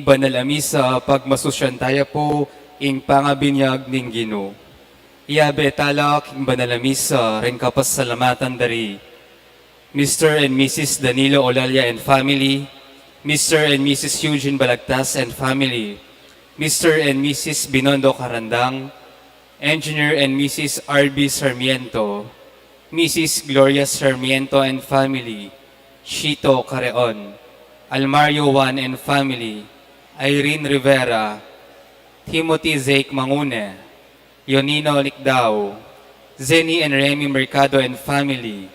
banal a misa pagmasusyan tayo po ing pangabinyag ning Ginoo. Iyabe talak ing banal a misa ren kapasalamatan dari Mr. and Mrs. Danilo Olalia and family, Mr. and Mrs. Eugene Balagtas and family, Mr. and Mrs. Binondo Carandang, Engineer and Mrs. R.B. Sarmiento, Mrs. Gloria Sarmiento and family, Chito Careon, Almario Juan and family, Irene Rivera, Timothy Zake Mangune, Yonino Likdao, Zenny and Remy Mercado and family,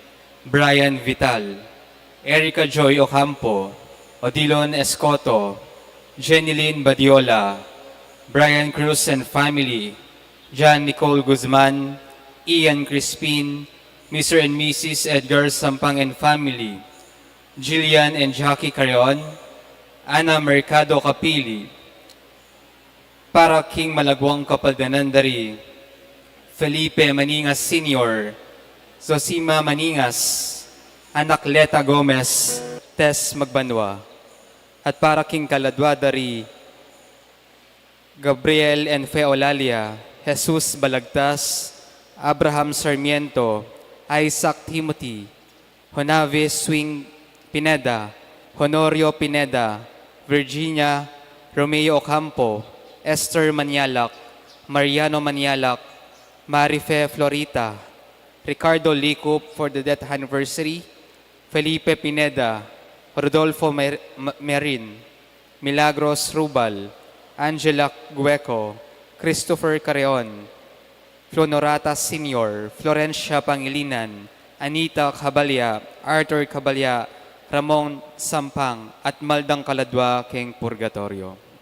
Brian Vital, Erica Joy Ocampo, Odilon Escoto, Jenilyn Badiola, Brian Cruz and family, John Nicole Guzman, Ian Crispin, Mr. and Mrs. Edgar Sampang and family, Jillian and Jackie Carrion, Ana Mercado Capili, para King Malagwang Kapaldanan dari, Felipe Maningas Sr., Zosima Maningas, Anak Leta Gomez, Tess Magbanwa, at para King Kaladwa dari, Gabriel and Feolalia, Jesus Balagtas, Abraham Sarmiento, Isaac Timothy, Honave Swing Pineda, Honorio Pineda, Virginia Romeo Ocampo, Esther Manialak, Mariano Manialak, Marife Florita, Ricardo Licup for the death anniversary, Felipe Pineda, Rodolfo Merin, Milagros Rubal, Angela Gueco, Christopher Carreon, Flonorata Sr., Florencia Pangilinan, Anita Cabalya, Arthur Cabalya, Ramon Sampang, at Maldang Kaladwa keng Purgatorio.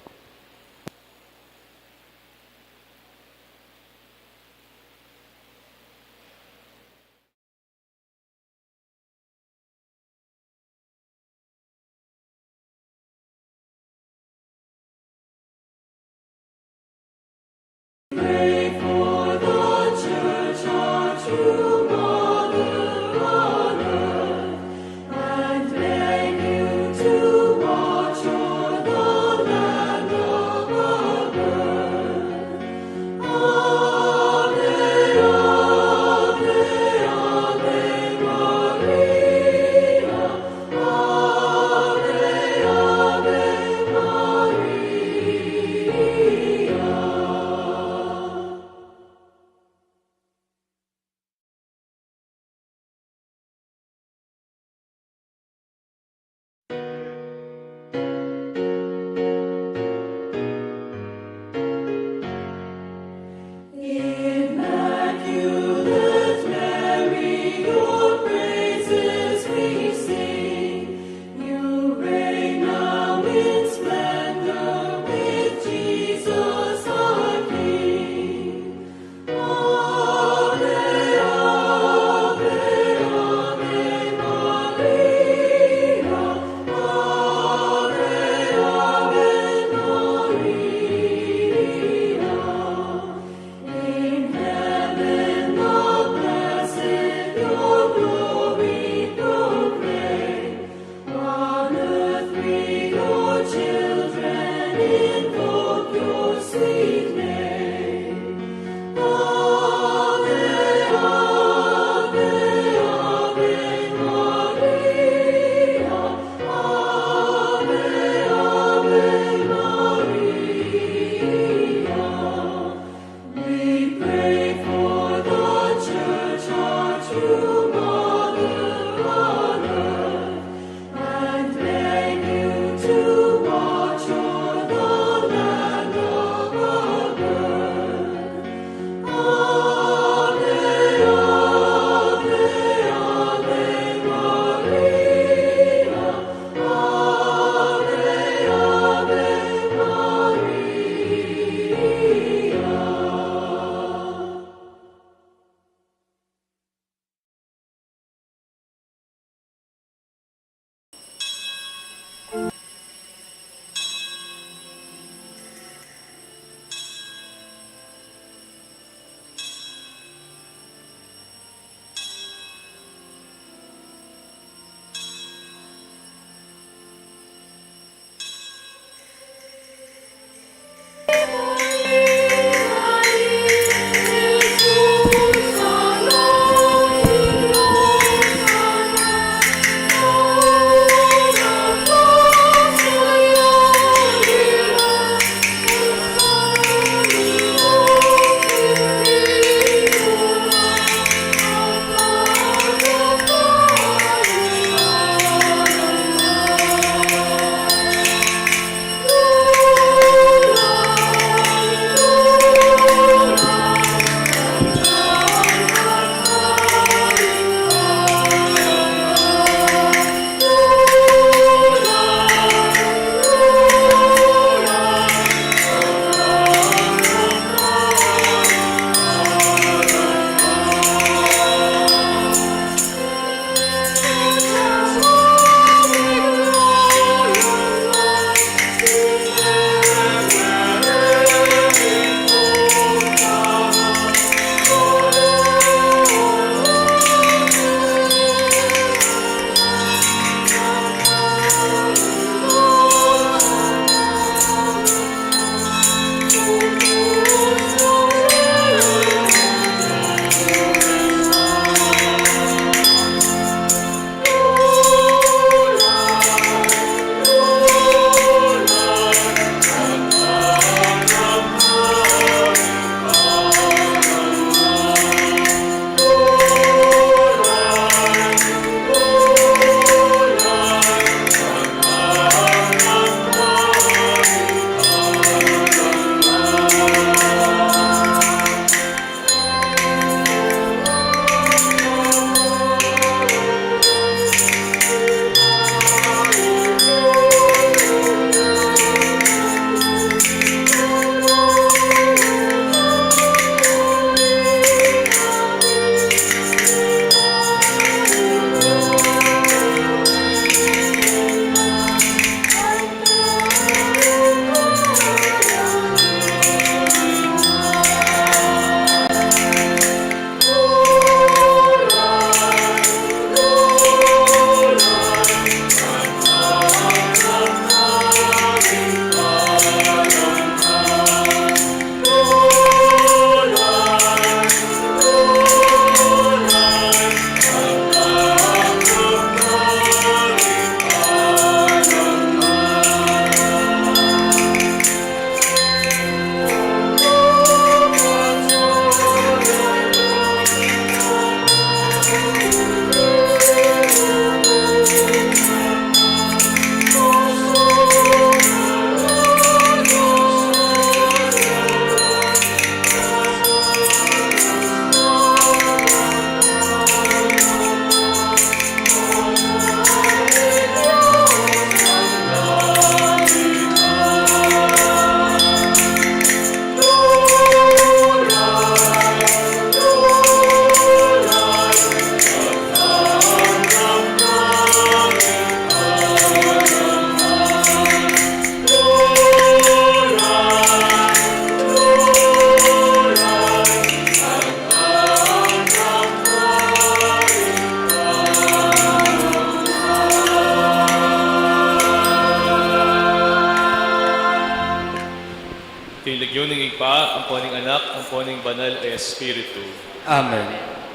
ang poning anak, ang poning banal ay Espiritu. Amen.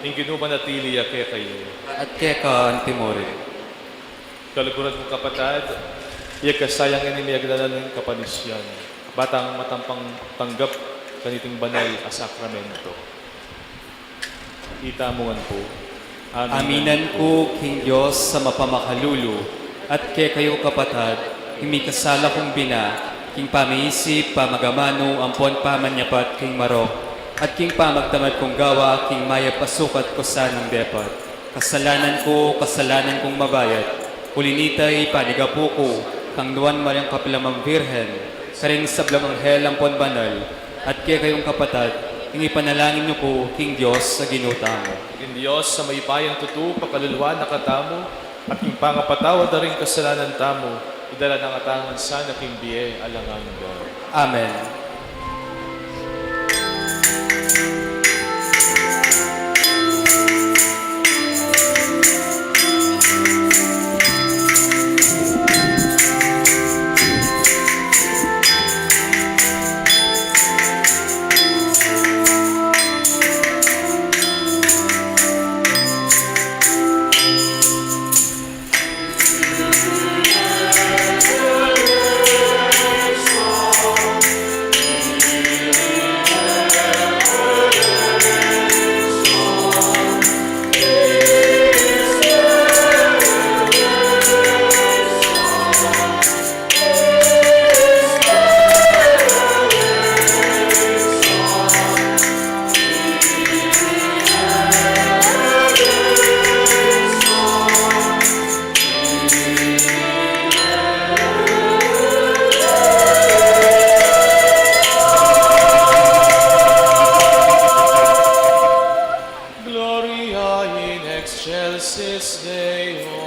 Ing ginumanatili kaya kayo. At keka antimore. Kaluguran mo kapatad, iya kasayang inimiyagdanan ng kapanisyan. Batang matampang tanggap kaniting banal a sakramento. Itamungan po. Aminan ko, King Diyos, sa mapamakalulo, at kaya kayo kapatad, himikasala kong bina, King pamiisip, pamagamano, ampon pamanyapat, King marok, at King pamagtamad kong gawa, King maya pasukat ko sanang depat. Kasalanan kong mabayat, ulinitay panigapo ko, kang nuwan maryang kapilamang virhen, karing sablang anghel ampon banal, at kaya kayong kapatad, hingi panalangin niyo ko, King Diyos, sa ginutamo. Ing Diyos sa may payang tutu, pakaluluwa na katamo, at ing pangapatawad na rin kasalanan tamo, idala ng atangan sana king biye alangan mo. Amen. Gloria in excelsis Deo.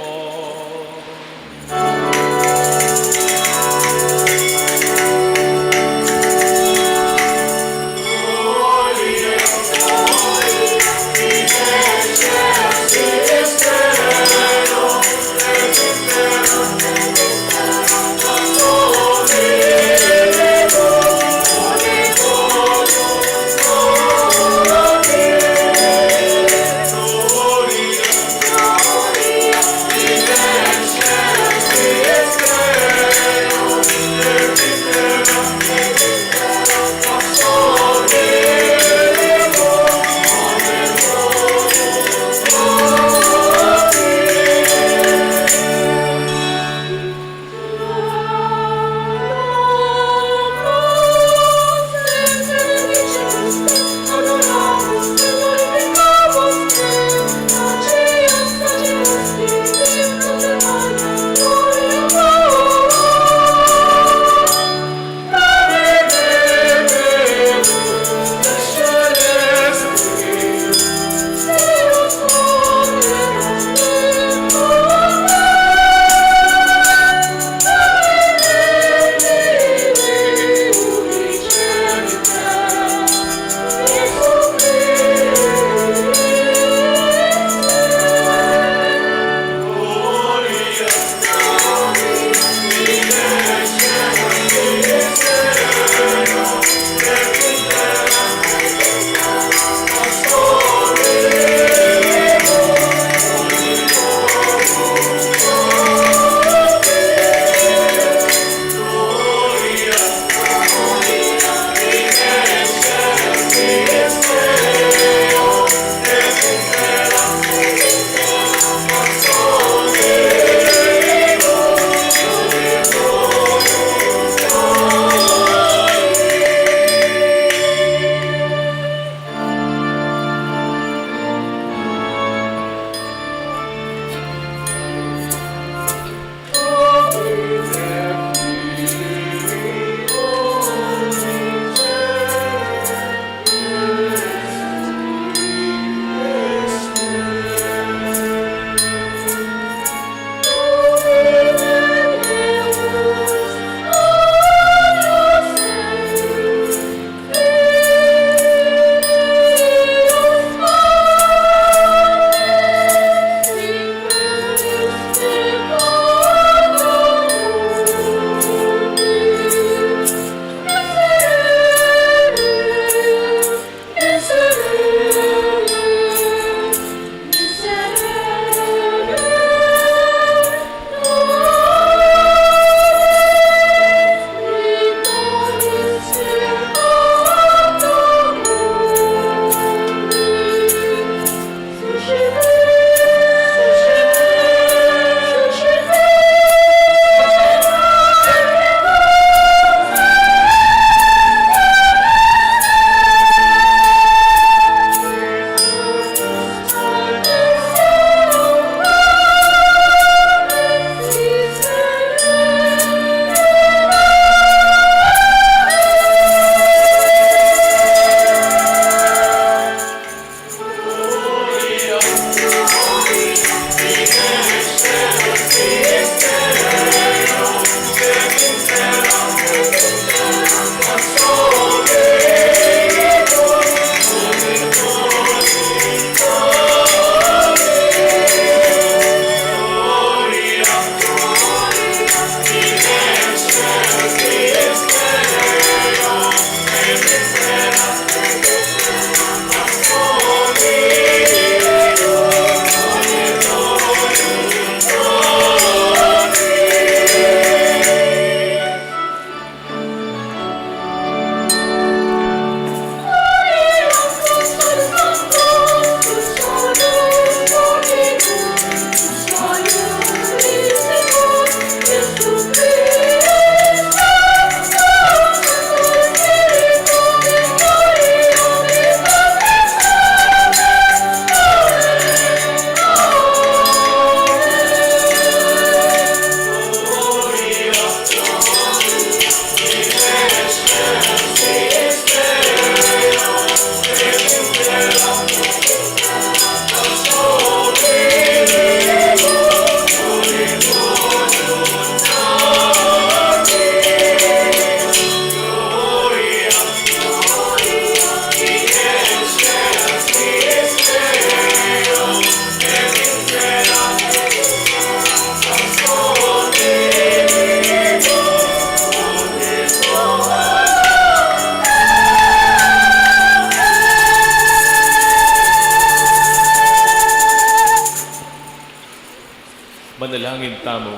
manalangin tamo.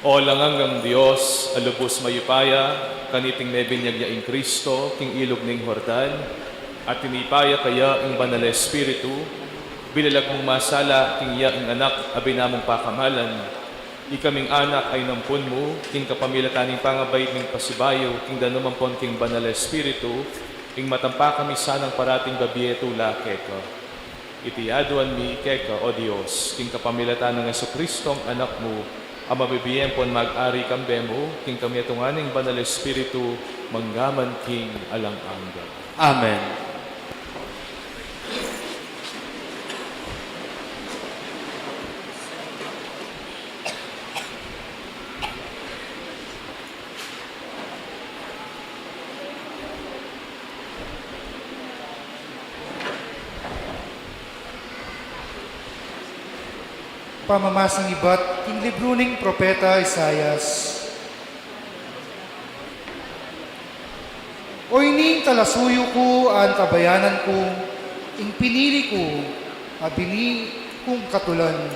O langangang Diyos, alubos mayupaya, kaniting nebinyag niya in Kristo, king ilog ning Hordan, at tinipaya kaya ang banal na Espiritu, bilalag mong masala, king iya ang anak, abinamong pakamalan, ikaming anak ay nampun mo, king kapamilataning pangabay ning pasibayo, king danumampon king banal na Espiritu, ing matampa kami sanang parating babieto lakeka. Itiyaduan mi keka, O Diyos, king kapamilatan ng Jesucristong anak mo, ang mabibiyem pon mag-ari kambemo, king kami atunganing banal na Espiritu, manggaman king alang-angga. Amen. Pamamasang iba't king libro ning Propeta Isayas. O ining talasuyo ko ang kabayanan ko, ing pinili ko, abini kong katulan.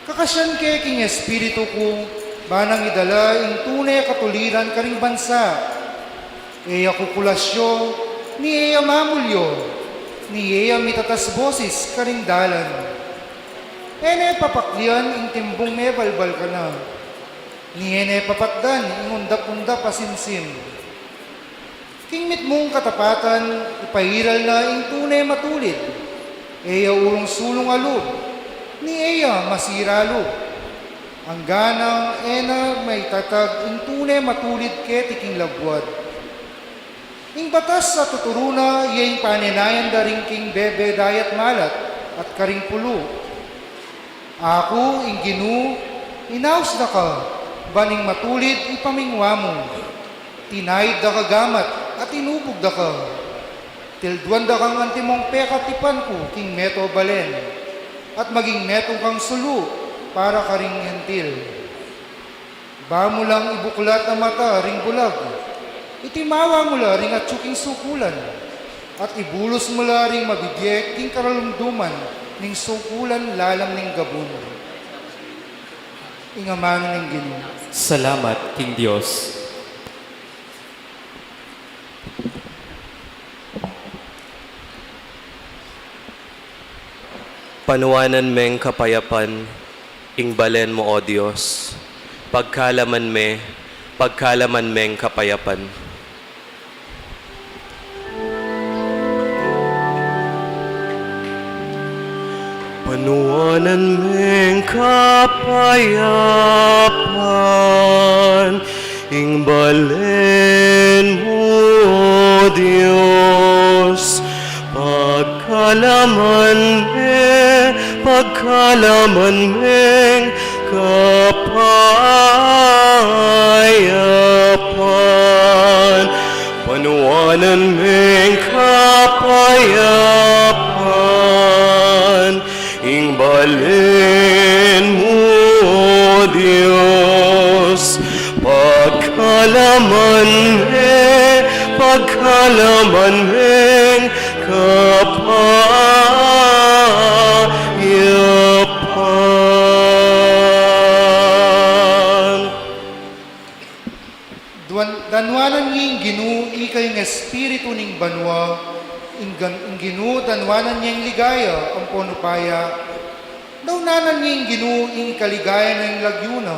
Kakasyan ke king espiritu ko, banang idala ing tunay katuliran karing bansa. Eya kukulasyo, ni eya mamulyo, ni eya mitatas boses karing dalan. Ene papaklian ing timbong me balbal ka na. Ni ene papatdan ing undap-undap asimsim. Kingmit mong katapatan, ipairal na ing tunay matulid. Eya urong sulong alub, ni eya masiralo. Ang ganang ena may tatag ing tunay matulid ke tiking labwad. Ing batas sa tuturuna, iyang paninayan daring king bebe dayat malat at karing pulo. Ako, ing Ginu, inaus da ka, baning matulid ipamingwa mo. Tinayid da ka gamat at inubog da ka. Tilduan da kang antimong pekatipan ko, king meto balen, at maging metong kang sulu para karing hentil. Ba mo lang ibuklat na mata ring bulag, itimawa mo la ring at tsuking sukulan, at ibulos mo la ring mabigyek king karalumduman, ning sukulan lalam ning gabon. Ingamano ning Ginoo. Salamat, King Diyos. Panuwanan meng kapayapan, ing balen mo, O Diyos. Pagkalaman meng kapayapan. Panuwanan meng kapayapan, ing balen mo, O Diyos. Pagkalaman meng kapayapan, panuwanan meng kapayapan, ing balen mo, O Diyos. Pagkalaman meng kapayapan. Danwanan niya Ginoo, ikay ng espiritu ning banwa, ing Ginoo, danwanan niya ligaya, ang ponupaya. Daunanan niya Ginoo, ing kaligaya ng lagyuna,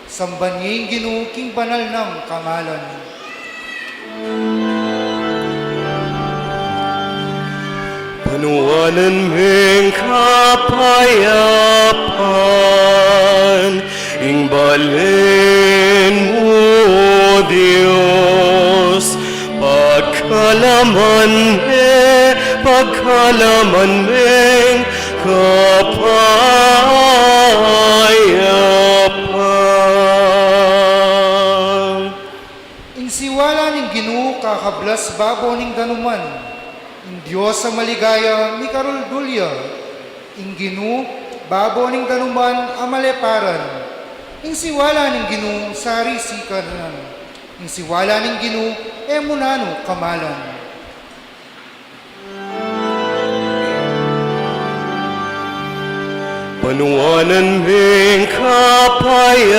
samban niya Ginoo, king banal ng kamalan. Panuwanan meng kapayapan, ing balen mo, O Diyos. Pagkalaman meng kapayapan. Ing siwala ning Ginoo, kakablas babo ning danuman. Ing Diyos sa maligaya, ni Karol Dulya. Ing Ginoo, babo ning danuman, amaleparan. Ing siwala ning Ginoo, sari sikaran. Ing siwala ning Ginoo, emunano kamalan. panuanan ming kapayapan,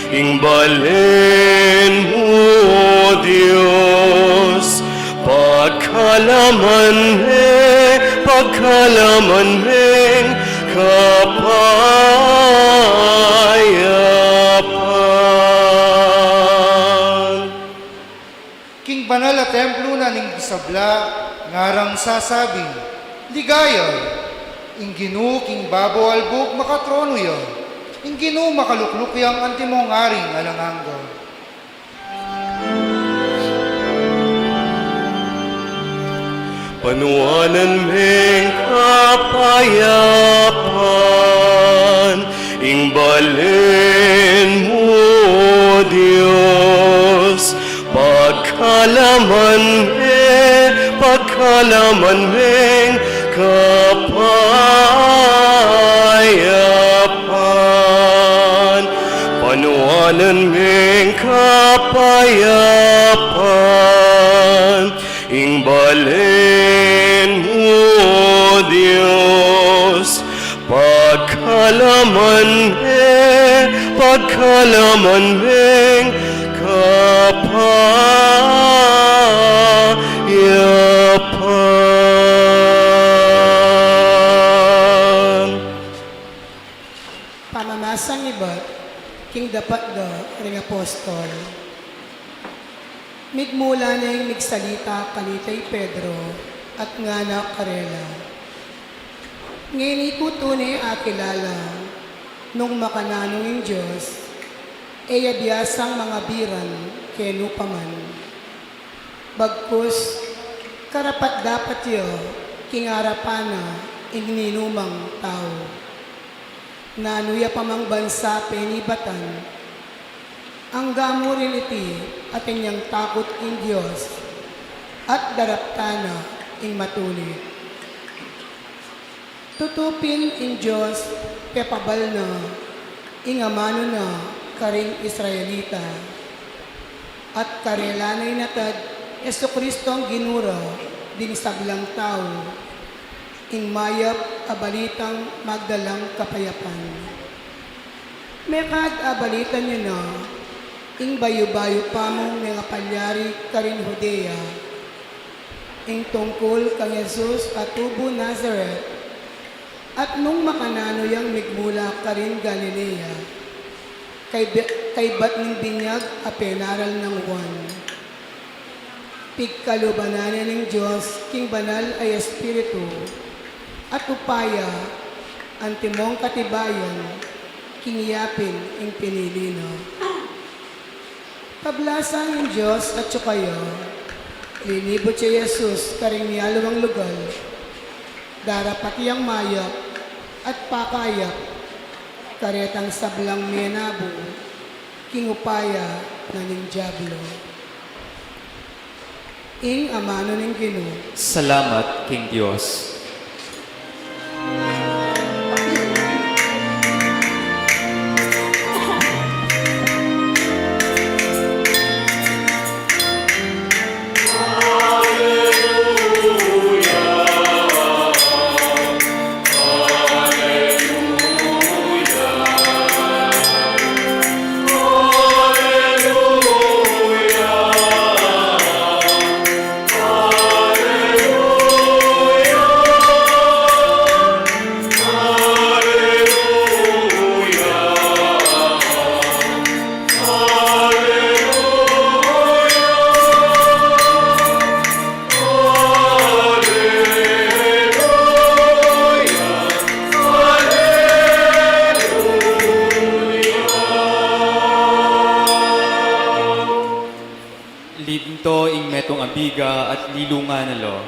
ingbalin mo, Diyos, pagkalaman ming kapayapan. King banal at templo na ning gisabla, ngarang sasabing, ligaya, ingginu king babo albog makatrono ya, ingginu makalukluk yang antimong aring alangangga. Panuanan ming kapayapan, ingbalin mo, Diyos, pagkalaman ming kapayapan, panuanan ming kapayapan, ingbalin mo, Diyos, pagkalaman ming kapayapan. Pamamasang iba't king dapat da ring apostol. Migmula na yung migsalita kanitay Pedro at nga na karela. Ngayon ko tunay akilala nung makananong yung Diyos, biyasang mga biran kenu paman. Bagkus, karapat dapat yo kingarapana igninumang tao. Nanuya pamang bansa penibatan, ang gamurin iti at inyang takot in Diyos at daraptana in matulit. Tutupin in Diyos pepabal na ingamano na karing Israelita at karelanay natad Yesu Kristo ang ginura din sablang tao in mayap abalitang magdalang kapayapan. Mekad abalitan niyo na ing bayo-bayo pa mong mga palyari karin Judea, ing tungkol kang Jesus at tubo Nazareth, at nung makanano yang migmula karin Galilea, kay bat ng binyag a penaral ng Juan. Pigkalubananan ng Diyos, king banal ay Espiritu, at upaya, antimong katibayan, kingyapin ing pinilino. Pablasan ng Diyos at kayo, linibot siya Jesus karing niyalawang lugar, darapat iyang mayap at pakayak, karetang sablang menabo, kingupaya na ning Diablo. Ing amano ng Ginoo. Salamat, King Diyos. Lidinto ing metong abiga at lilunga nalo,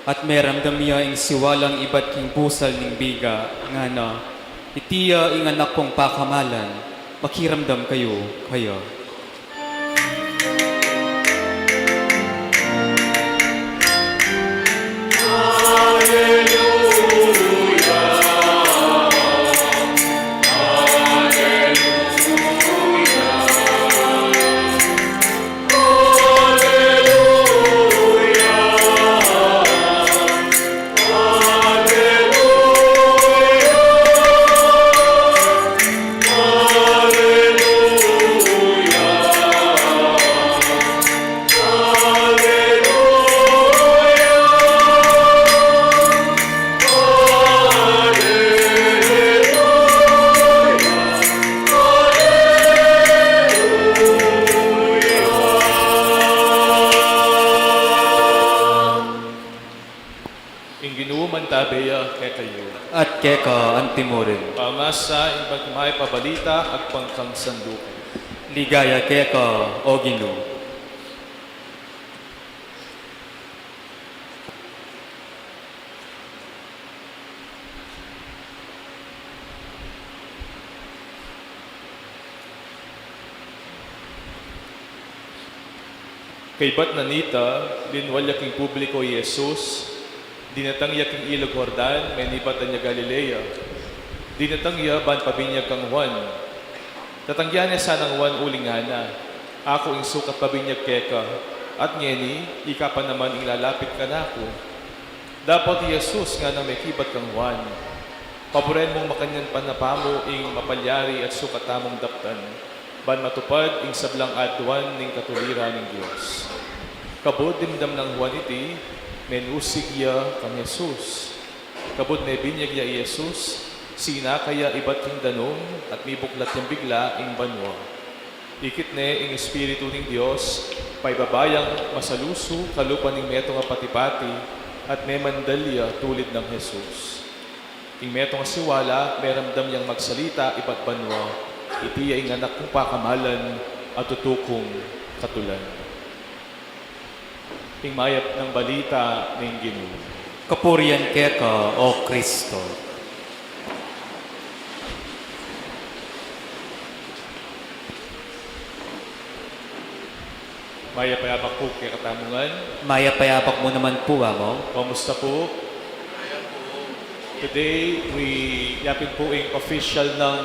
at meramdam niya ing siwalang iba't king pusal ning biga, nga na, itiya ing anak kong pakamalan, makiramdam kayo. ing ginuman tabeya kay kayo. At keka ang timurin. Pamasa ing pagmay pabalita at pangkang sandukan. Ligaya keka o Ginoo. Kay bat nanita, linwalyak ing publiko Jesus, dinatangyak ing ilog Jordan, may nibatan niya Galilea. Dinatangya ban pabinyag kang Juan. Tatangyan niya sanang Juan ulingana, ako ing sukat pabinyag keka, at ngeni, ika pa naman ing lalapit ka na ako. Dapat Jesus nga na may kibat kang Juan. Paboren mong makanyan panapamo ing mapalyari at sukat tamong daptan. Ban matupad ing sablang adwan ning katuliran ng Dios. Kabod dimdam ng Juan iti, menusig ya kang Jesus. Kabod ne binyag ya Jesus, sina kaya ibat ing danom at mibuklat yung bigla ing banwa. Ikit ne ing Espiritu ning Dios, paibabayang masaluso kalupan ning meto nga patipati at may mandalya tulid ng Jesus. Ing meto nga siwala, meramdam yang magsalita ibat banwa, iti ay anak kong pakamalan at tutukong katulan. Tingmayap ng balita ng Ginoo. Kapurian keka o Kristo. Maya payapak po kay katamungan. Maya payapak mo naman po, amo. Kamusta po? Today, yapin po ang official ng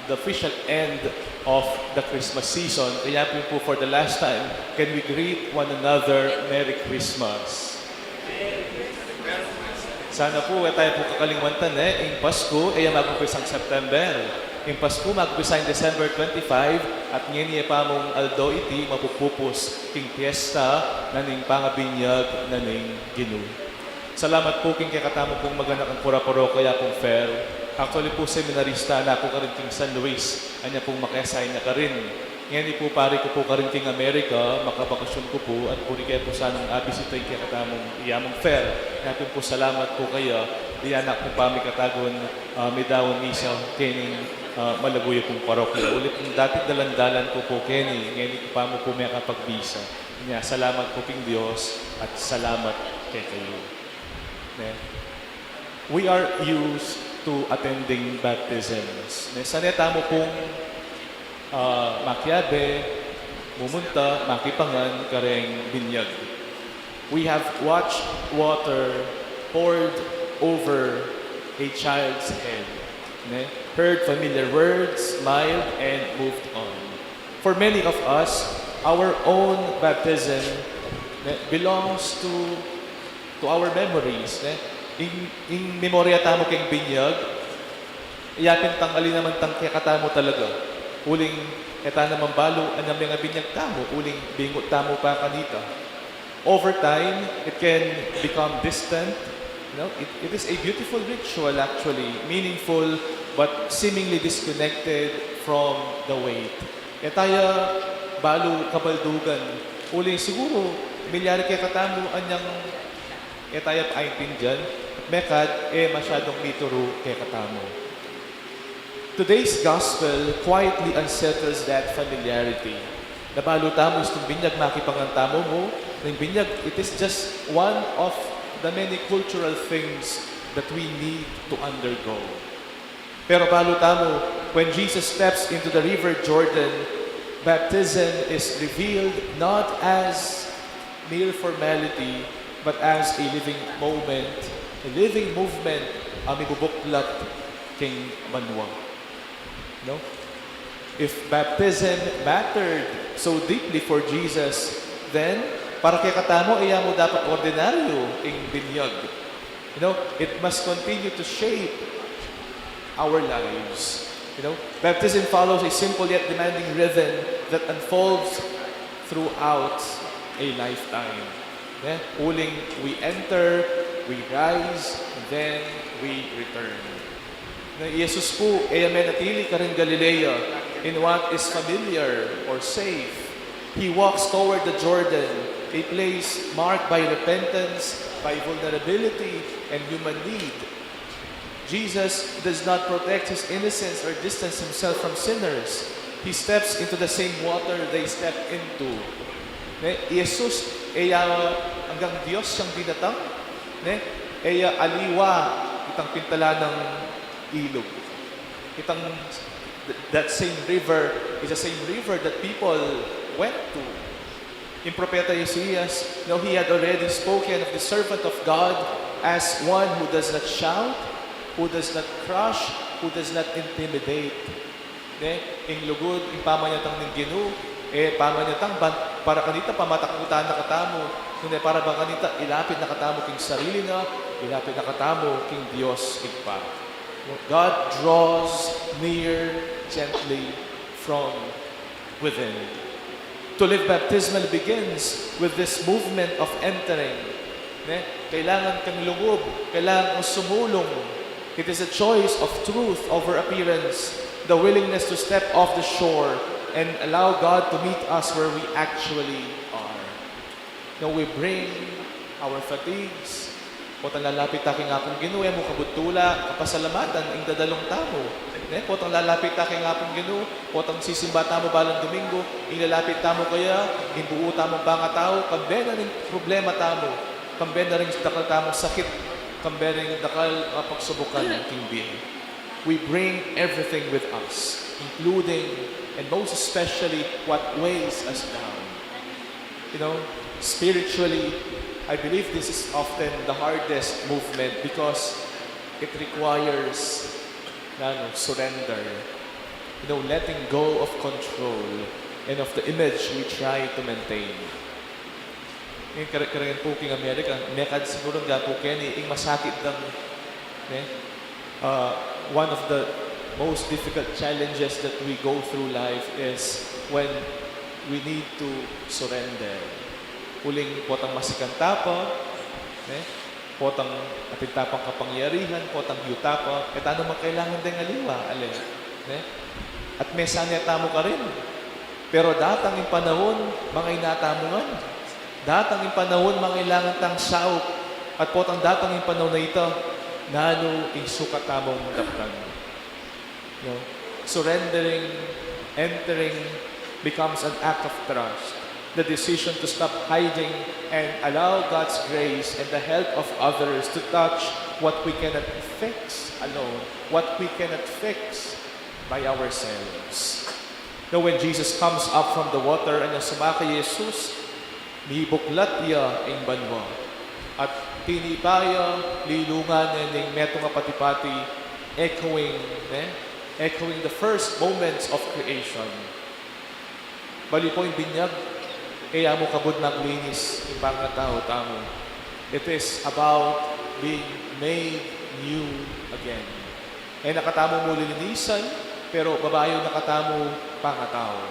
the official end of the Christmas season. Kaya po for the last time, can we greet one another Merry Christmas? Sana po tayo po kakalingwantan yung Pasko ay mag-umpisa ang September. Yung Pasko mag-umpisa ang December 25 at ngayon pa mong aldo iti mapupupos king piyesta na ning pangabinyag na ning Ginoo. Salamat po king kakatamo pong maganak ang pura-puro kaya pong fair. Actually po, seminarista na ako karin king San Luis. Anya pong makasay na karin. Ngayon po, pare ko po karin king Amerika, makabakasyon ko po, at puri kayo po sanang abisita yung kakatamong iyamong fair. Kaya po salamat po kaya, di anak po pa may katagon, may dawon misa, kening malaguyo pong parokya. Ulit yung dati dalandalan ko po, Kenny, ngayon po pa mo po may kapagbisa. Kanya, salamat po king Diyos, at salamat kay kayo. We are used to attending baptisms. Saneta mo pong makiabe, mumunta, makipangan, kareng binyag. We have watched water poured over a child's head. Heard familiar words, smiled, and moved on. For many of us, our own baptism belongs to our memories. In memorya tamo keng binyag, iyapin tang ali naman tang katamo talaga. Uling eta naman balo anam nga binyag tamo, uling bingot tamo pa kanita. Over time, it can become distant. It is a beautiful ritual actually, meaningful but seemingly disconnected from the weight. Etaya balo kabaldugan, uling siguro milyari kay katamo anyang etaya pa dyan, mekad masyadong mituro kay katamo. Today's gospel quietly unsettles that familiarity. Nabalo tamo itong binyag makipangantamo mo, ng binyag, it is just one of the many cultural things that we need to undergo. Pero balo tamo, when Jesus steps into the river Jordan, baptism is revealed not as mere formality, but as a living moment, a living movement, ang ibubuklat king banwa. No? If baptism mattered so deeply for Jesus, then para kay katamo, iya mo dapat ordinaryo ing binyag. It must continue to shape our lives. Baptism follows a simple yet demanding rhythm that unfolds throughout a lifetime. Uling we enter, we rise, and then we return. Jesus po, may natili ka rin Galilea in what is familiar or safe. He walks toward the Jordan, a place marked by repentance, by vulnerability, and human need. Jesus does not protect his innocence or distance himself from sinners. He steps into the same water they step into. Jesus, hanggang Diyos siyang binatang. Aliwa, itang pintala ng ilog. That same river is the same river that people went to. In Propeta Isaias, he had already spoken of the servant of God as one who does not shout, who does not crush, who does not intimidate. Ing lugod, ing pamanyatang ng Ginoo, pamanyatang para kanita pamatakutan na katamo, kundi para ba kanita ilapit na katamo king sarili na, ilapit na katamo king Dios igpa. God draws near gently from within. To live baptismal begins with this movement of entering. Kailangan kang lugob, kailangan kang sumulong. It is a choice of truth over appearance, the willingness to step off the shore and allow God to meet us where we actually are. We bring our fatigues, potang lalapit aking akong Ginoo, mo kabutula, kapasalamatan, ing dadalong tamo. Potang lalapit aking akong Ginoo, potang sisimba tamo balang Domingo, ing lalapit tamo kaya, ing buo tamo banga tao, kambena rin problema tamo, kambena rin dakal tamo sakit, kambena rin dakal pagsubukan ng tingbi. We bring everything with us, including and most especially what weighs us down. Spiritually, I believe this is often the hardest movement because it requires surrender, letting go of control and of the image we try to maintain. Yung karagan po king America, mekad siguro nga po kani, ing masakit ng, one of the most difficult challenges that we go through life is when we need to surrender. Uling potang masikantapa, potang atintapang kapangyarihan, potang yutapa, ano man kailangan din aliwa, At may sanyatamo ka rin. Pero datang yung panahon, mga inatamungan. Datang yung panahon, mga ilangan tang saok. At potang datang yung panahon na ito, nano isukatamong daptan. Surrendering, entering, becomes an act of trust. The decision to stop hiding and allow God's grace and the help of others to touch what we cannot fix alone, what we cannot fix by ourselves. When Jesus comes up from the water and sumakay Jesus, mibuklat iya ang banwa. At tinipaya, lilungan ng metong patipati, echoing the first moments of creation. Bali po yung binyag, kaya mo kabud naglinis yung mga tao tamo. It is about being made new again. Nakatamo mo lilinisan, pero babayo nakatamo pangatao.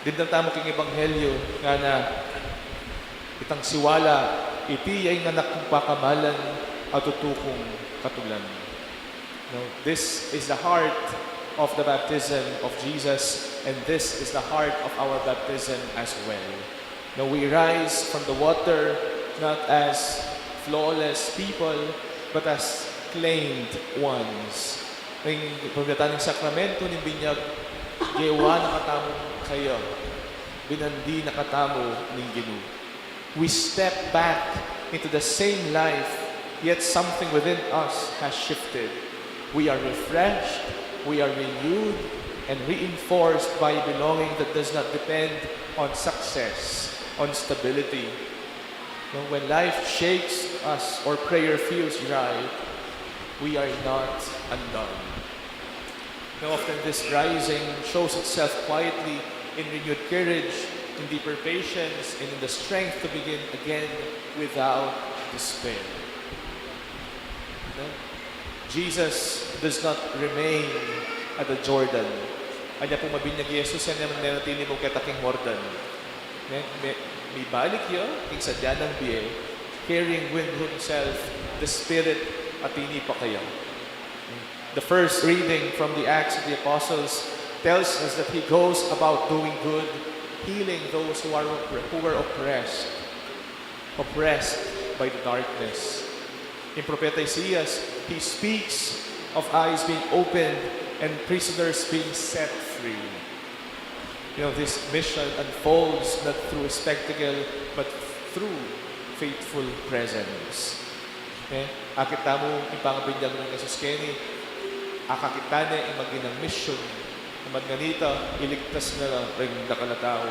Dindang tamo king ebanghelyo nga na itang siwala, iti ay nanak kong pakamalan at tutukong katulan. This is the heart of the baptism of Jesus, and this is the heart of our baptism as well. We rise from the water not as flawless people, but as claimed ones. Ng pagdatan ng sakramento ng binyag, gewa nakatamo kayo, binandi nakatamo ng Ginoo. We step back into the same life, yet something within us has shifted. We are refreshed, we are renewed, and reinforced by belonging that does not depend on success, on stability. When life shakes us or prayer feels dry, we are not undone. Often this rising shows itself quietly in renewed courage, in deeper patience, and in the strength to begin again without despair. Jesus does not remain at the Jordan. Anya po mabinyag Jesus, yan naman nanatili mo kataking Mordan. May balik yun, king sadya ng biye, carrying with himself the Spirit at hindi pa kayo. The first reading from the Acts of the Apostles tells us that he goes about doing good, healing those who were oppressed, oppressed by the darkness. In Prophet Isaiah, he speaks of eyes being opened and prisoners being set free. This mission unfolds not through a spectacle, but through faithful presence. Akita mo ipangabinyag ng Jesus Kenny, akakitane imaginang mission, naman ganita, iligtas na rin nakalatao.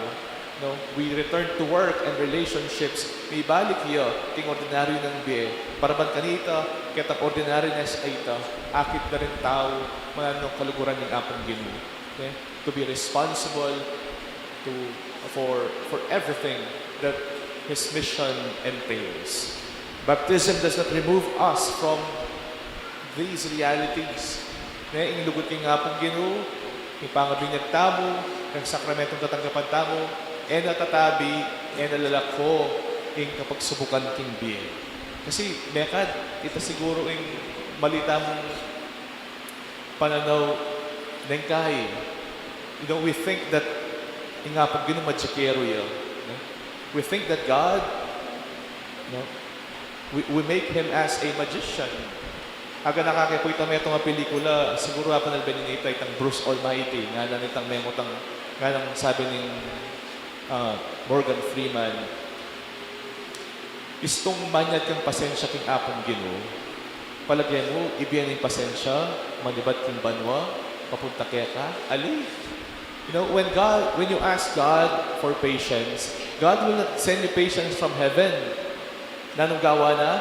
We return to work and relationships, may balik iyo, ting ordinaryo ng biye, para ban kanita, kitap ordinaryo na sa ita, akit na rin tao, mananong kaluguran ng apong Ginoo. To be responsible for everything that His mission entails. Baptism does not remove us from these realities. Inlugot king apong Ginoo, ipangabinyag tamo, kang sakramentong tatanggapan tamo, natatabi, nalalako, kapag subukan king biye. Kasi, mekad, ita siguro malita mong pananaw ng kahi. We think that ingapag Ginoo magsikero yun. We think that God, we make Him as a magician. Aga nakakipoy tamo itong pelikula, siguro pa nalbeninita itang Bruce Almighty, nga lang itang memotang, nga lang sabi ni Morgan Freeman, istong manyad kang pasensya king apong Ginoo, palagyan mo, ibiyan yung pasensya, manibad king banwa, papunta kaya ka, ali. When you ask God for patience, God will not send you patience from heaven. Nanong gawa na?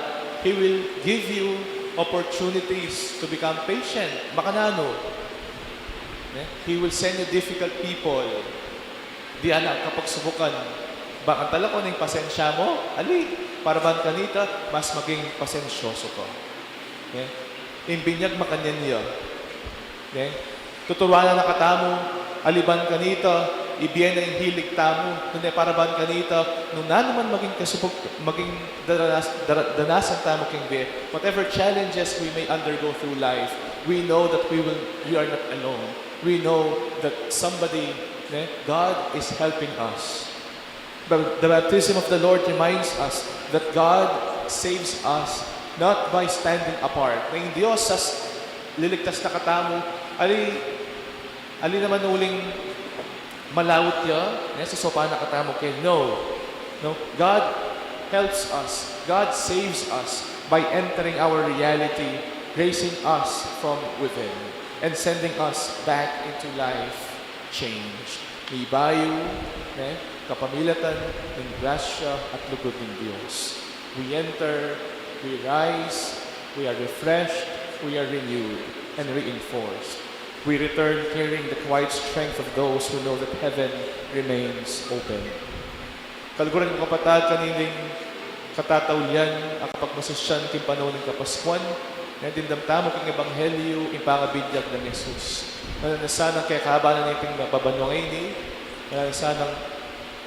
He will give you opportunities to become patient. Makanano? He will send you difficult people. Di anak kapag subukan. Bakang tala ko na yung pasensya mo? Ali, para ba kanita, mas maging pasensyoso ko. Imbinyag makanyan niya. Tuturuan na nakatamo, aliban kanita, ibiyan na yung hilig tamo, nung para ban kanita, nung naman maging kasubok, maging danasan tamo king be, whatever challenges we may undergo through life, we know that we are not alone. We know that somebody, God is helping us. The baptism of the Lord reminds us that God saves us not by standing apart. Ng Diyos as liligtas na katamo, ali naman uling malawot niya, sa sopa na katamo kay no. God helps us. God saves us by entering our reality, raising us from within, and sending us back into life change. May bayo, kapamilatan ng grasya at lugod ng Diyos. We enter, we rise, we are refreshed, we are renewed, and reinforced. We return carrying the quiet strength of those who know that heaven remains open. Kalguran ng kapatid kanining katatawlian ang kapagmasasyan king panahon ng Kapaskuan, na dindamtamo king ebanghelyo ipangabinyag ng Jesus. Nananasanang kaya kahabanan ng iting mapabanwang ini, nananasanang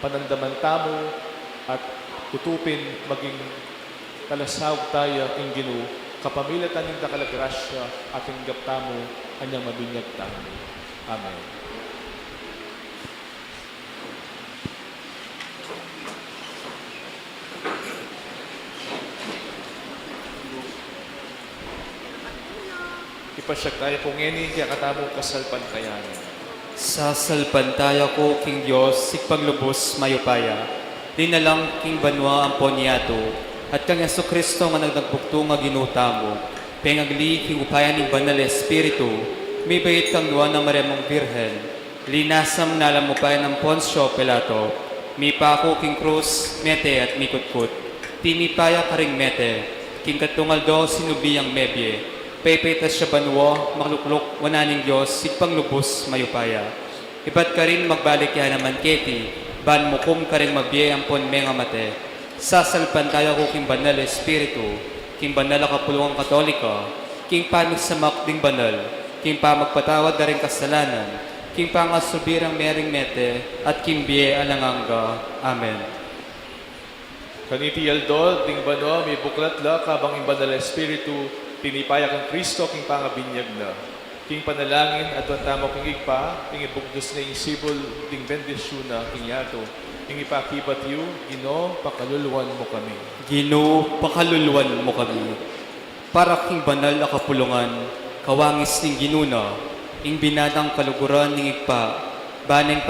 panandaman tamo at tutupin maging talasawag tayo ing Ginoo, kapamilatan ng dakalagrasya at tinggap tamo anyang mabinyag tamo. Amen. Ipasyag tayo pong ini, kaya katamong kasalpan kayanin. Sa salpantaya ko, King Diyos, sikpaglubos mayupaya, dinalang King Banwa ang ponyato, at kang Yesu Kristo nga nagdagbukto nga ginuta mo, pengagli King upayan ng Banal Espiritu, may bayit kang duwa ng Mariamong Birhen, linasam nalam mo pa ng Poncio Pilato, may pako King Cruz, mete at mikutkut, tinipaya karing mete, King katungal do sinubiyang mebye, paypaytas siya banwa, maklukluk, wananing Diyos, sigpanglubos mayupaya. Iba't ka rin magbalik yan naman keti, ban mukum ka rin mabiyay ang pon menga mate. Sasalpan tayo ko king Banal Espiritu, king Banal Kapulungang Katolika, king pamigsamak ding banal, king pamagpatawad na rin kasalanan, king pangasubirang mering mete, at king biye alanganga. Amen. Kaniti Yaldol, ding Banwa, may buklat la kabang yung Banal Espiritu, tinipaya kang Kristo, king pangabinyag na. King panalangin at tamo king igpa, king ibugdos na yung sibol, ding bendisyon na, king yato. ing ipakibat yu, Ginoo, pakaluluwan mo kami. Ginoo, pakaluluwan mo kami. Para king banal na kapulungan, kawangis ning ginuna, ing binadang kaluguran ning igpa, baneng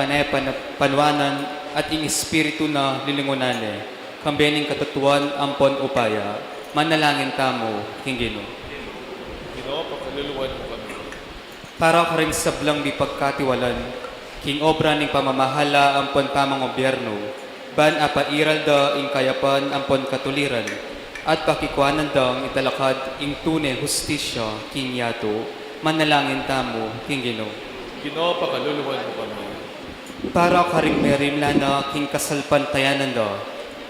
panwanan at ing espiritu na lilingunane, kambening katutuan ampon upaya, manalangin tamo, king Ginoo. Ginoo, pakaluluwan mo kami. Para ka rin sablang di pagkatiwalan, king obra ning pamamahala ampon tamang gobyerno, ban apairal da ing kayapan ampon katuliran, at pakikuanan da ang italakad ing tunay hustisya king yato, manalangin tamo, king Ginoo. Ginoo, pakaluluwan mo kami. Para ka rin merimlana king kasalpantayanan da,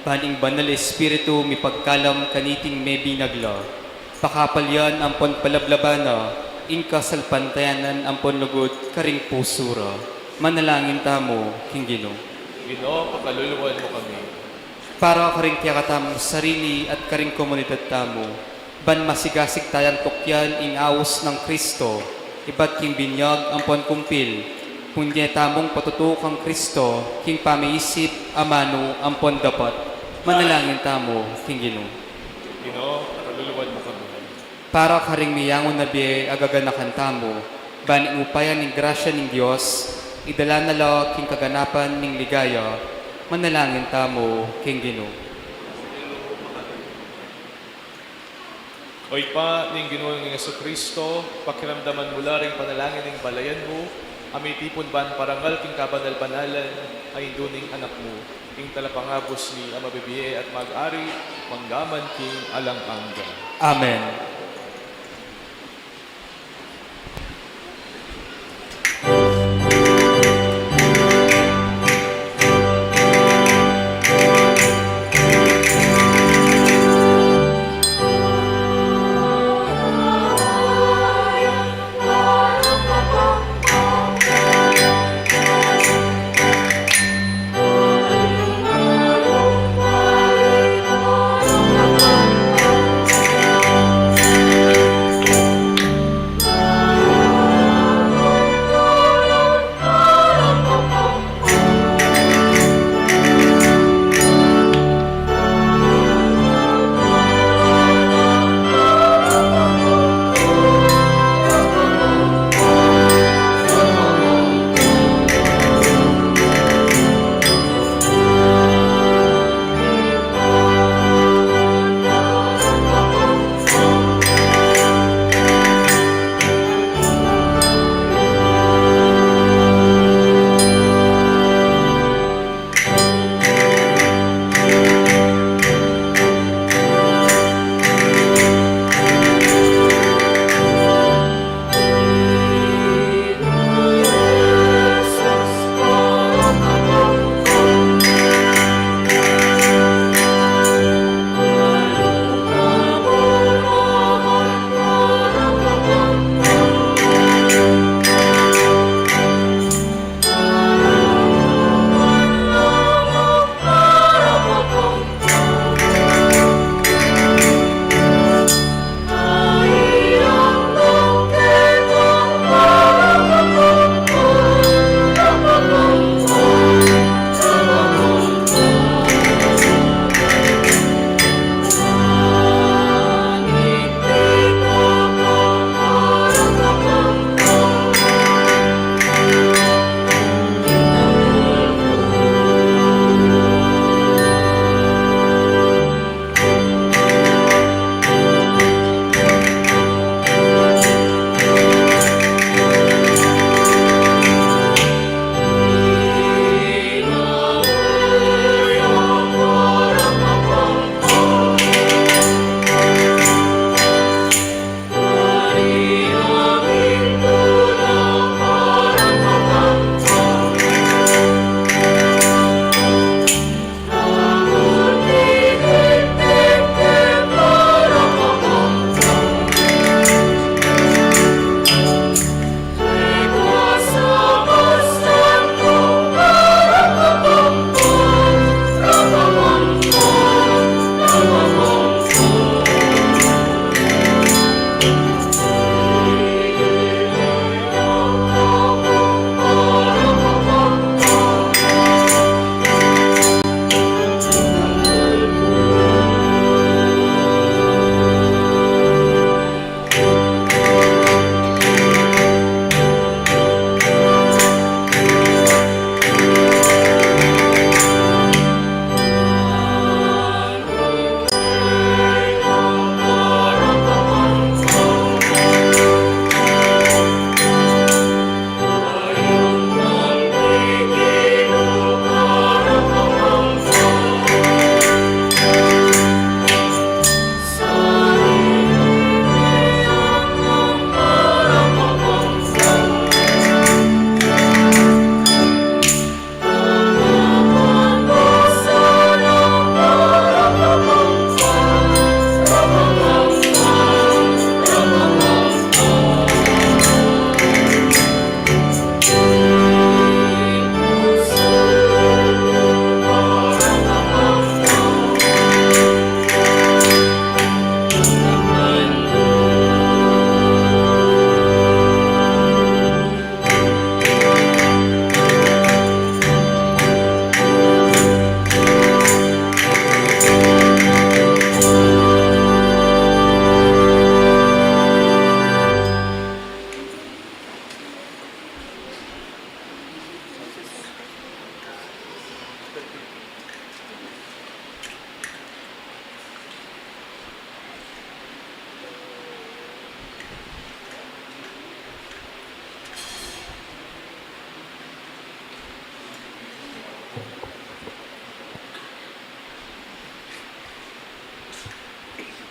ban ing banal espiritu mi pagkalam kaniting may binagla, pakapalyan ampon palablabana, ing kasalpantayanan ampon lugod karing pusura, manalangin tamo, king Ginoo. Ginoo, pakaluluwan mo kami. Para karing tiyakatamo sarili at karing komunidad tamo, ban masigasig tayang tukyan in awos ng Kristo, iba't king binyag ampon kumpil, kundi tamong patutukang Kristo, king pamiisip amano ampon dapat, manalangin tamo, king Ginoo. Ginoo, pakaluluwan mo kami. Para karing miyangon na biye agaganakan tamo, ban ing upayan ng grasya ng Diyos, idala na la king kaganapan ng ligaya, manalangin tamo, king Ginoo. Oy pa, ning Ginoo ng Kristo, pakiramdaman mula ring panalangin ng balayan mo, amitipon ban parangal king kabanal-banalan, ay duning anak mo, king talapangabos ni Ama Bibiye at mag-ari, manggaman king alang-angga. Amen.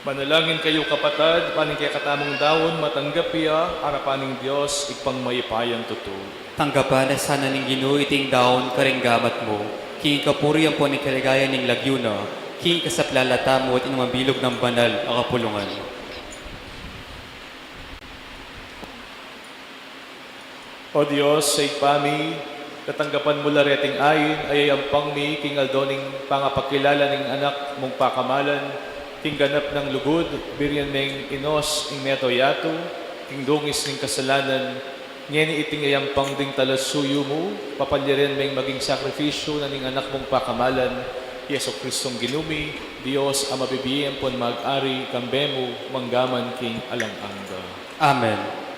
Manalangin kayo kapatid, paning kaya katamong dawon, matanggap iya, arapaning Diyos, ipang mayipayang totoo. Tanggapan na sana ning Ginoo iting daon karinggamat mo. King kapuriyan po ni kaligaya ning lagyuna. King kasaplalata mo at inumabilog ng banal ang kapulungan. O Diyos, sa ipami, katanggapan mo lareting ayin, ay ampang mi, king aldoning pangapakilala ning anak mong pakamalan, king ganap ng lugod, biryan meng inos, ing meto yato, king dungis ning kasalanan, ngeni iting ayampang ding talasuyo mo, papalyarin meng maging sakripisyo na ning anak mong pakamalan, Yeso Kristong ginumi, Diyos ang mabibiyang pon mag-ari, kambemo, manggaman king alang-angga. Amen.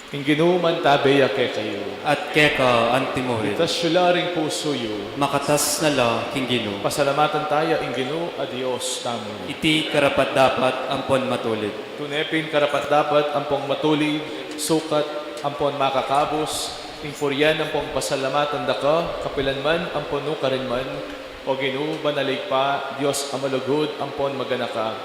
King ginuman tabeya ke kayo. At keka antimorin. Itas syularing pusoyo. Makatas na la King Ginoo. Pasalamatan tayo ing Ginoo a Dios tamo. Iti karapat dapat ampon matulid. Tunepin karapat dapat ampong matulid, sukat ampon makakabos, ing puryan ampong pasalamatan daka, kapilanman ampon no karinman, o Ginoo banalig pa, Dios amalugod ampon maganaka.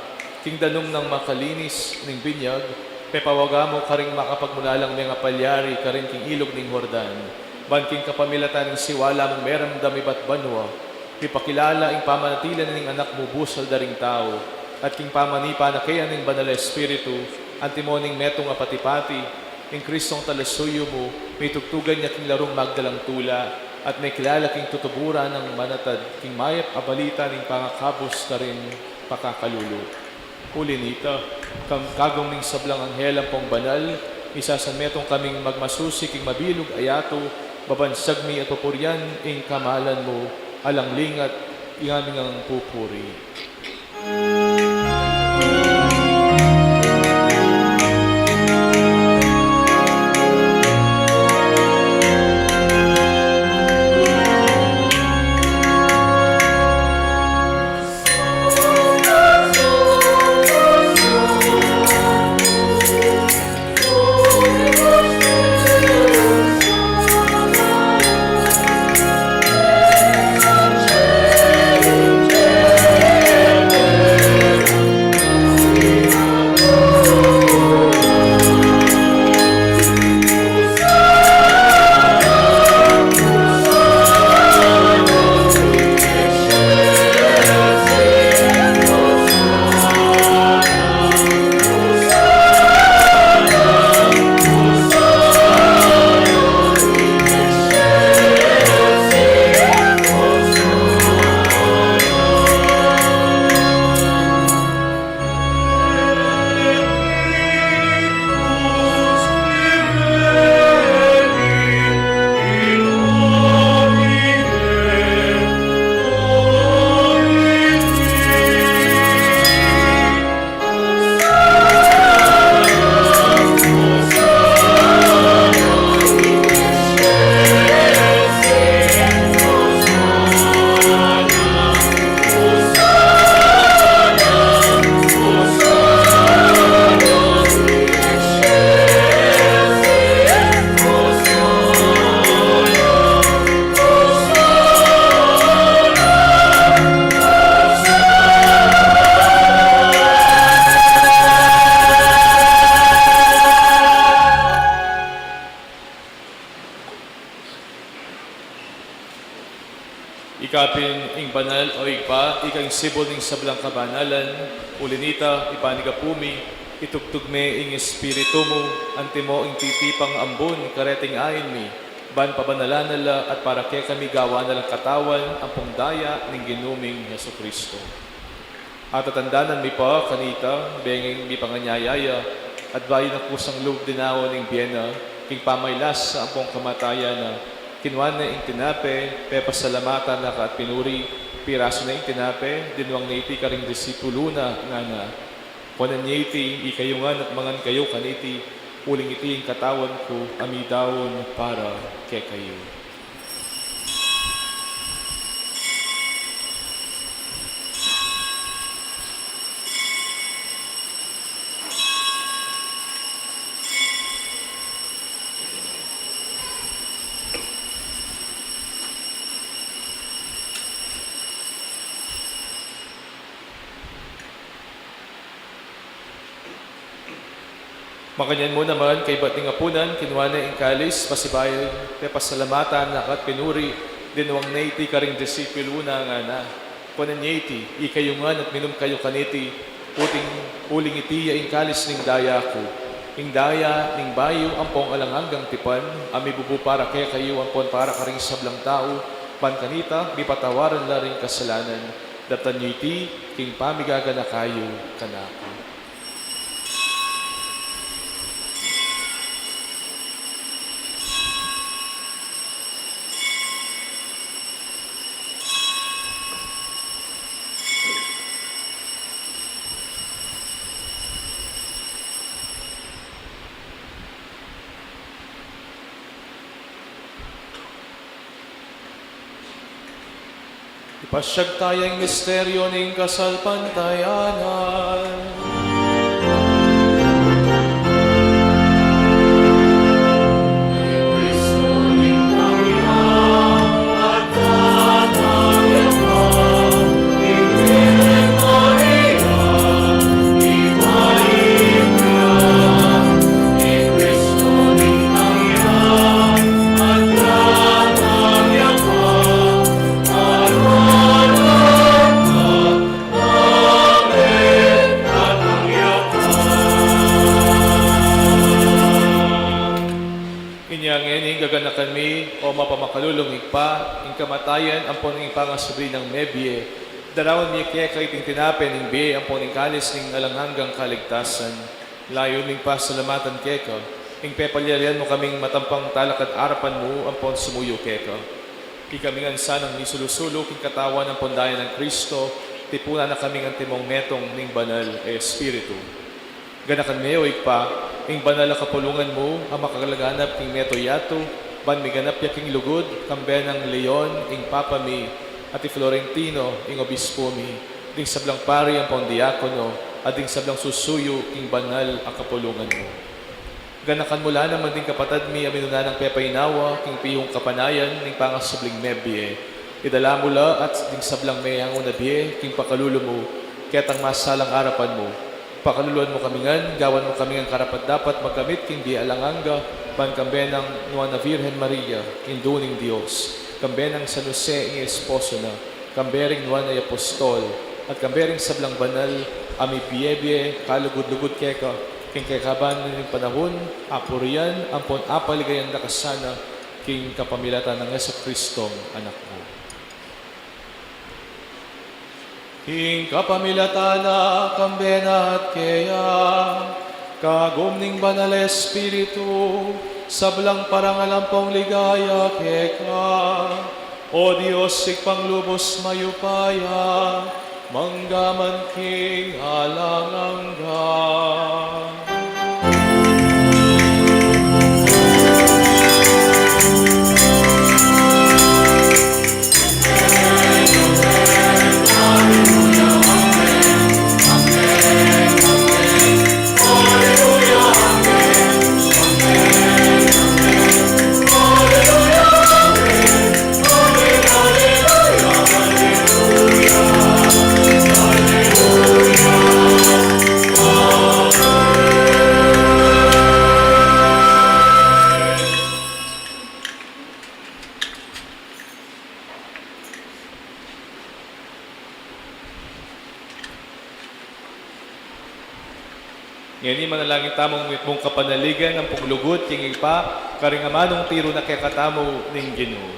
King danong ng makalinis ning binyag, pepawaga mo karing makapagmulalang mga palyari karing king ilog ning Jordan. Banking kapamilatan ng siwala mong meram dami bat banwa. Ipakilala ing pamanatilan ning anak mo busal daring tao. At king pamanipa na kaya ning banal espiritu, antimoning metong apatipati, ing Kristong talasuyo mo, may tugtugan niya king larong magdalang tula, at may kilala king tutuburan ng manatad, king mayap abalita ning pangakabos na rin pakakalulu. Ulinita, kagong ning sablang anghel ang pong banal, isasanmetong kaming magmasusi king mabilog ayato, babansag mi at papuryan ing kamalan mo, alang lingat, ingaming ang pupuri. Ikapin ing banal o igpa, ikang sibol ning sablang kabanalan, ulinita, ipanigapumi, itugtugme ing espiritu mo, antimo ing titipang ambon, kareting ayin mi, ban pabanalan nala at para kaya kami gawa nalang katawan, ang pungdaya ning ginuming Yesu Kristo. At tatandanan mi pa, kanita, benging mi panganyayaya, at bayin na kusang loob dinawo ning biyena, king pamaylas sa ampong kamatayan na, kinwan na ing tinape, pepasalamatan na ka at pinuri, piraso na ing tinape, dinwang na iti karing disipulo na nga na. Kunan niya iti, ikayungan at mangan kayo kaniti, uling iti ing katawan ko, amidawon para kay kayo. Makanyan mo naman kay bating apunan, kinuha na ing kalis, pasibayan, te pasalamatan, nakat pinuri, dinuwang naiti karing disipilu na nga na. Kunan niya ikayungan at minum kayo kaniti, uling iti ing kalis ning daya ko. Ing daya, ning bayo, ampong alanghanggang tipan, ami bubu para kaya kayo, ampon para karing sablang tao, pankanita, bipatawaran la ring kasalanan, datan niyo iti, king pamigaga na kayo, kanako. Ipasyag tayong misteryo ng kasalpantayanan. Gaganakan mi o mapamakalulungig pa, ing kamatayan ang poning pangasubri ng nebye, darawan mi kaya kay tinapin ng biye ang poning kalis ng alanghanggang kaligtasan, layo ning pasalamatan keka, ing pepalyarian mo kaming matampang talakad arapan mo ang pon sumuyo keka. Ikamingan sanang nisulusulo king katawan ng pondayan ng Kristo, tipuna na kaming ang timong metong ning banal e Espiritu. Ganakan mi o ikpa, ing banal na kapulungan mo, ang makakalaganap king neto yato, ban mi ganap yaking lugod, kambe ng Leon, ing Papa mi, at Florentino, ing Obispo mi, ding sablang pari ang pondiakono, at ding sablang susuyo, ing banal ang kapulungan mo. Ganakan mula naman ding kapatad mi, aminuna ng pepaynawa, king pihong kapanayan, ning pangasubling mebye, idala mula at ding sablang mayang unabye, king pakululo mo, ketang masalang arapan mo, pakaluluan mo kamingan, gawan mo kaming ang karapat dapat magkamit king di alanganga, ban kambe ng Nuana Virgen Maria, induning Diyos, kambe ng San Jose ing esposo na, kambe ring Nuana Apostol, at kambe ring sablang banal, ami biyebye, kalugod-lugod keka, king kekaban ng panahon, apurian, ampon apaligayan na kasana, king kapamilatan ng Yesu Kristong anak mo. King kapamilatana, kambena at kaya, kagum ning banal Espiritu, sablang parangalampong ligaya keka, o Diyos ikpanglubos mayupaya, manggaman king alangangga. Ngayon manalangin tamong mong kapanaligan ng puglugod, king ipa, karingamanong tiro na kekatamo ning Ginoo.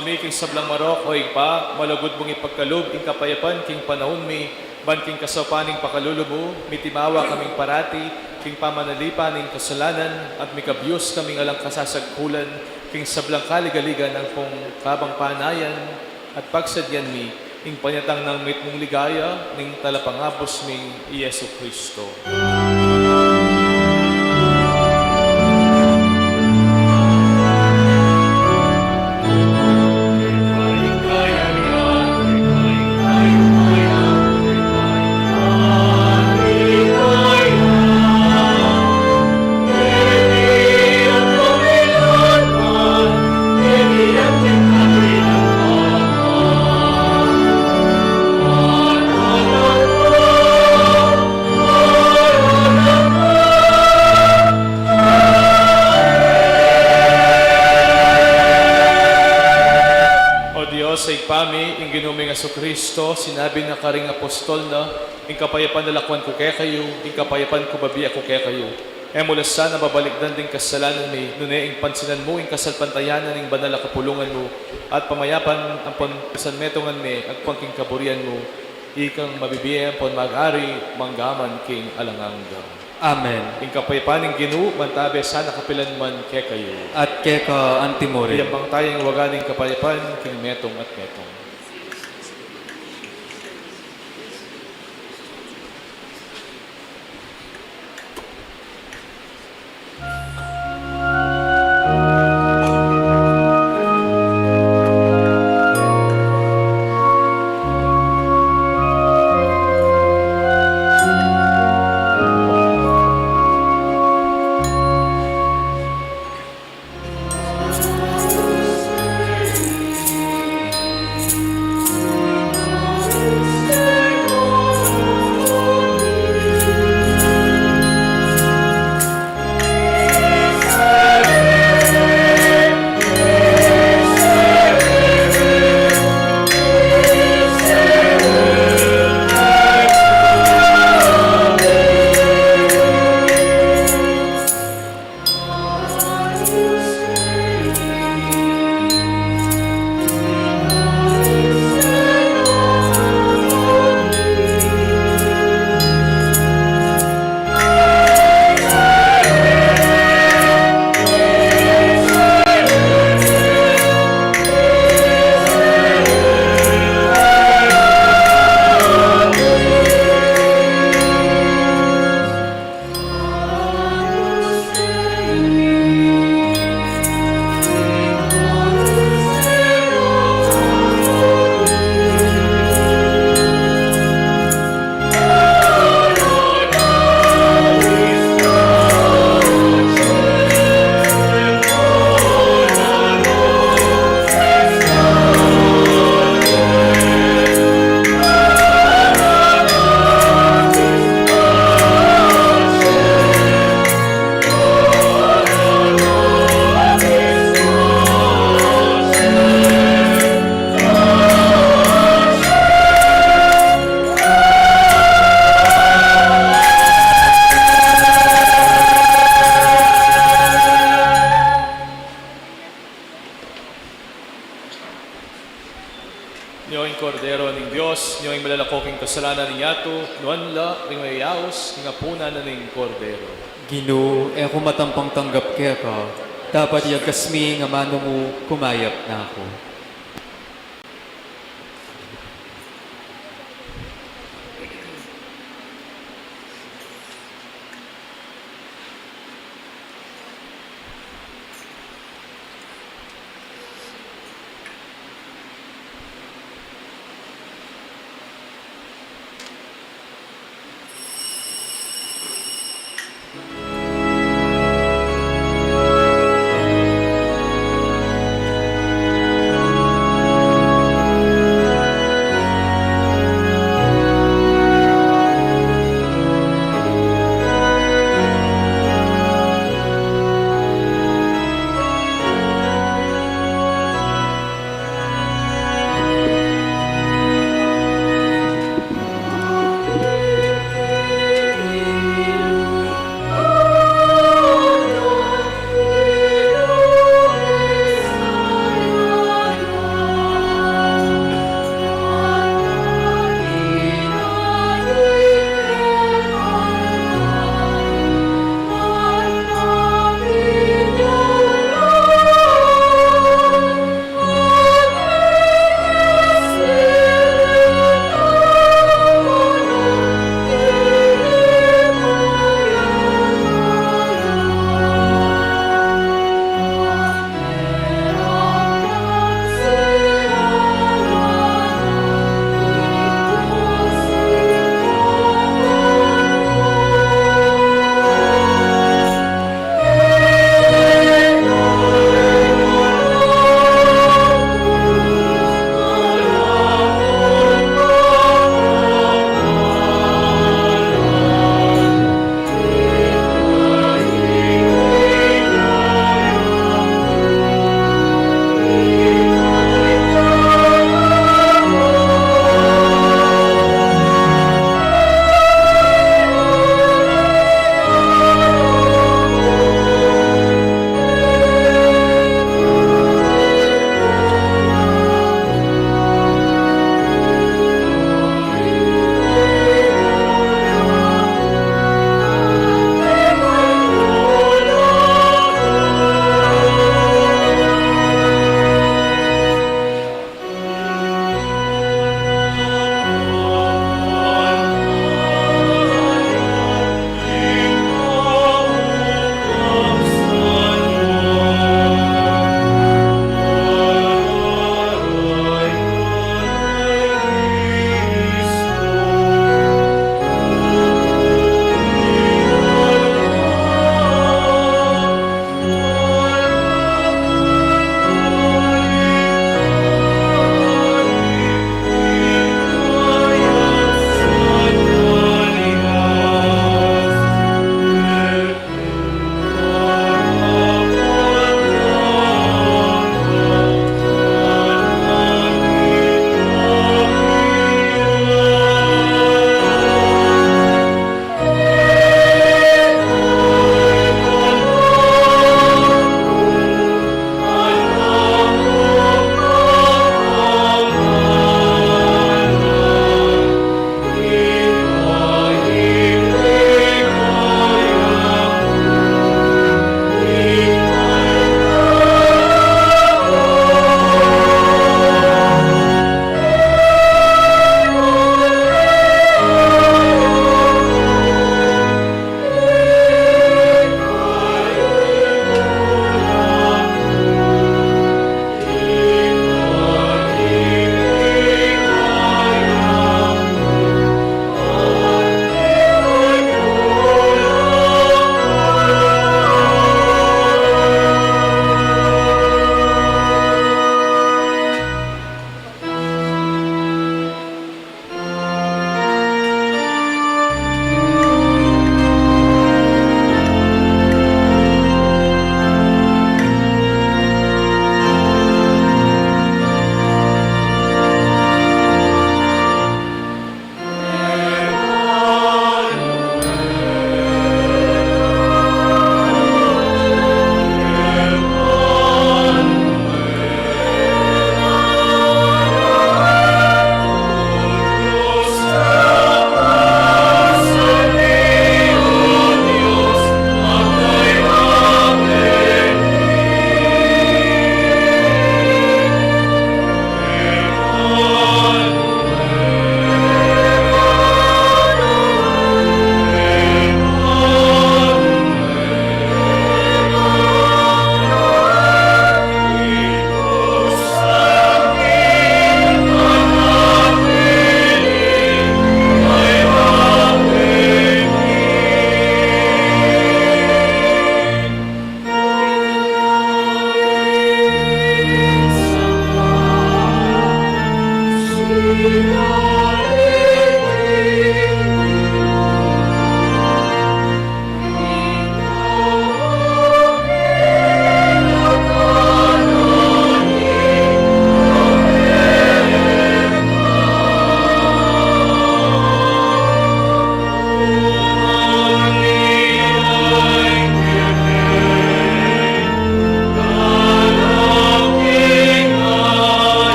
kami king sablang marok o igpa, malagod mong ipagkalub, ing kapayapan king panahon mi, ban king kasapaning pakalulubo, mitimawa kaming parati, king pamanalipan ing kasalanan, at mikabiyos kaming alang kasasagkulan, king sablang kaligaligan ang pong kabang panayan, at pagsadyan mi, ing panyatang ng mitmong ligaya, ning talapangapos ming Yesu Kristo. Sa ipami, ing ginuming Aso Kristo, sinabi na karing apostol na, ing kapayapan nalakwan ko kaya kayo, ing kapayapan ko babi ako kaya kayo. Mula sana babalikdan din kasalanan mi, nune ing pansinan mo, ing kasalpantayanan, ing banal na kapulungan mo, at pamayapan ang pansanmetongan mi, at pangking kaburian mo, ikang mabibiyan pon mag-ari, manggaman king alangangga. Amen. Ing kapayapan ing Ginoo, mantabe sana kapilan man kaya kayo. At keka antimore. Iyang tayong waganing kapayapan, king metong at metong. Niyo'y kordero ning Diyos, niyo'y malalakoking kasalanan ni Yato, nuan la, ring mayayaos, ning apuna na ning kordero. Ginoo, ako matampang tanggap kaya ka. Dapat yagasmi nga mano mo kumayap na ako.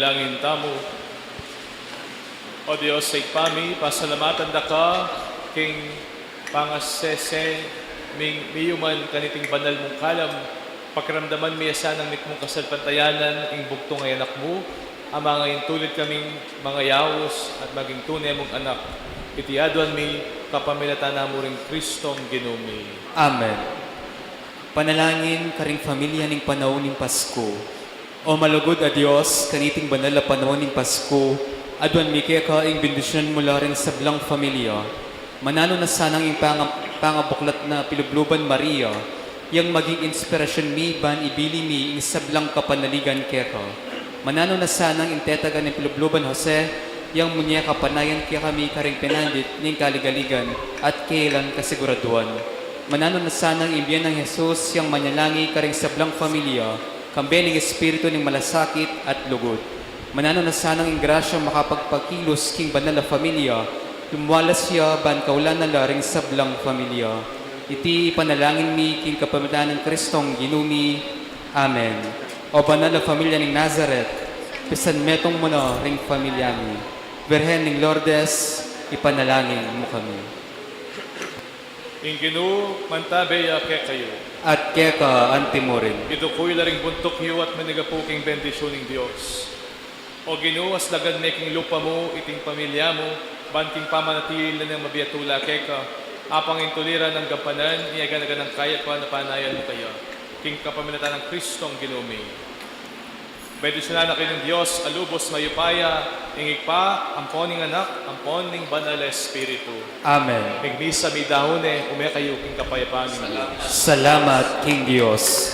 Manalangin tamo. O Dios, sa ipami, pasalamatan da ka, king pangasese, miyuman kaniting banal mong kalam, pagkaramdaman miyasan ng mitmong kasalpantayanan, ing bugtong ay anak mo, ang mga intulid kaming mga yawos at maging tunay mong anak. Itiaduan mi, kapamilatan na mo rin Kristong ginumi. Amen. Panalangin karing pamilya ning panahon ning Pasko. O malugod a Dios, kaniting banal na panahon ning Pasko, adwan mi kaya ka ing bendisyon mula rin sa blang pamilya. Manano na sanang ing pangabuklat na pilubluban Maria, yang maging inspirasyon mi ban ibili mi ing sablang kapanaligan kaya ka. Manano na sanang ing tetagan ng pilubluban Jose, yang munya kapanayan kaya kami karing pinandit ning kaligaligan at kailan kasiguraduan. Manano na sanang imbiyan ng Jesus yang manyalangi karing sablang pamilya, kambening espiritu ng malasakit at lugod. Manano na sanang ingrasya makapagpakilos king banal na pamilya, lumwalas siya ban kaulan na laring sablang pamilya. Iti panalangin mi king kapamilya ng Kristong ginumi. Amen. O banal na pamilya ng Nazaret, pisan metong mo na ring pamilya mi. Birhen ng Lourdes, ipanalangin mo kami. Inginu, mantabeya ke kayo. At kaya ka antimo rin. Ito ko'y laring buntok hiyo at manigapuking bendisyon ng Diyos. O ginuwas lagad neking lupa mo, iting pamilya mo, banting pamanatil na ng mabiyatula keka, apang intuliran ng gampanan, iaganagan ng kaya pa na panayan mo kaya, king kapamilatan ng Kristong ginumi. Bendisyonan na kayo ng Diyos, alubos mayupaya, ingig pa, ampon ng anak, ampon ng banal na Espiritu. Amen. Migmisa mi dahone, umya kayo king kapayapaan ng Diyos. Salamat, King Diyos.